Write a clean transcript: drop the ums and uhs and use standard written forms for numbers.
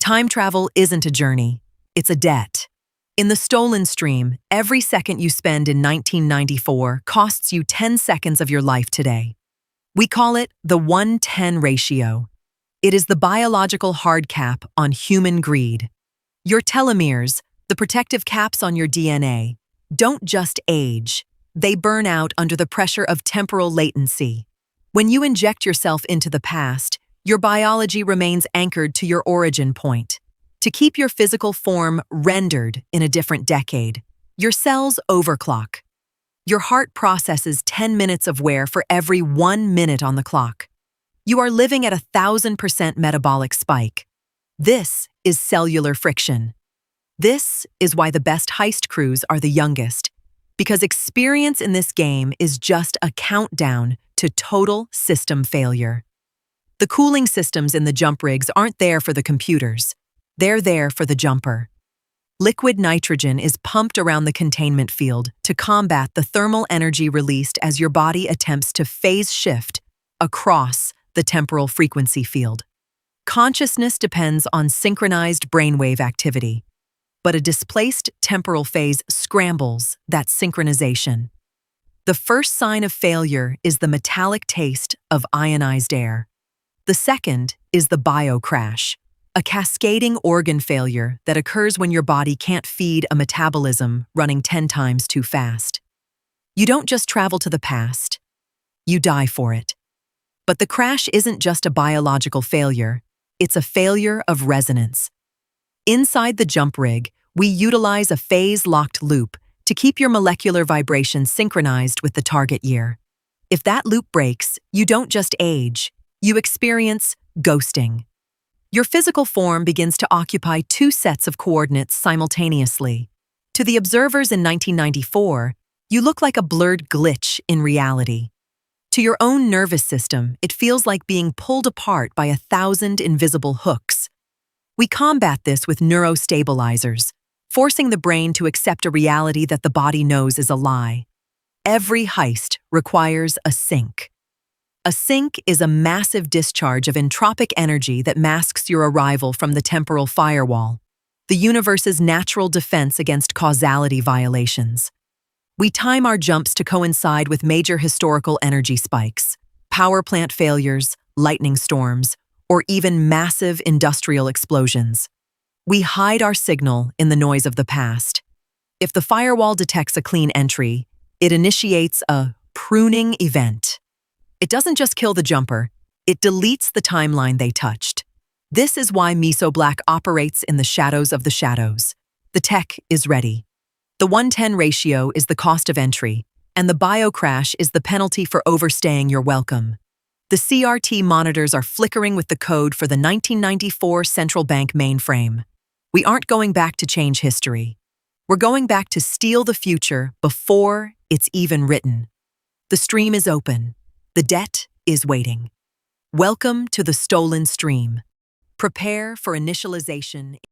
Time travel isn't a journey, it's a debt. In the stolen stream, every second you spend in 1994 costs you 10 seconds of your life today. We call it the 1:10 ratio. It is the biological hard cap on human greed. Your telomeres, the protective caps on your DNA, don't just age, they burn out under the pressure of temporal latency. When you inject yourself into the past, your biology remains anchored to your origin point. To keep your physical form rendered in a different decade, your cells overclock. Your heart processes 10 minutes of wear for every 1 minute on the clock. You are living at 1,000% metabolic spike. This is cellular friction. This is why the best heist crews are the youngest, because experience in this game is just a countdown to total system failure. The cooling systems in the jump rigs aren't there for the computers. They're there for the jumper. Liquid nitrogen is pumped around the containment field to combat the thermal energy released as your body attempts to phase shift across the temporal frequency field. Consciousness depends on synchronized brainwave activity, but a displaced temporal phase scrambles that synchronization. The first sign of failure is the metallic taste of ionized air. The second is the biocrash, a cascading organ failure that occurs when your body can't feed a metabolism running 10 times too fast. You don't just travel to the past, you die for it. But the crash isn't just a biological failure, it's a failure of resonance. Inside the jump rig, we utilize a phase-locked loop to keep your molecular vibration synchronized with the target year. If that loop breaks, you don't just age, you experience ghosting. Your physical form begins to occupy two sets of coordinates simultaneously. To the observers in 1994, you look like a blurred glitch in reality. To your own nervous system, it feels like being pulled apart by 1,000 invisible hooks. We combat this with neurostabilizers, forcing the brain to accept a reality that the body knows is a lie. Every heist requires a sink. A sink is a massive discharge of entropic energy that masks your arrival from the temporal firewall, the universe's natural defense against causality violations. We time our jumps to coincide with major historical energy spikes, power plant failures, lightning storms, or even massive industrial explosions. We hide our signal in the noise of the past. If the firewall detects a clean entry, it initiates a pruning event. It doesn't just kill the jumper, it deletes the timeline they touched. This is why Miso Black operates in the shadows of the shadows. The tech is ready. The 1:10 ratio is the cost of entry, and the biocrash is the penalty for overstaying your welcome. The CRT monitors are flickering with the code for the 1994 central bank mainframe. We aren't going back to change history. We're going back to steal the future before it's even written. The stream is open. The debt is waiting. Welcome to the stolen stream. Prepare for initialization.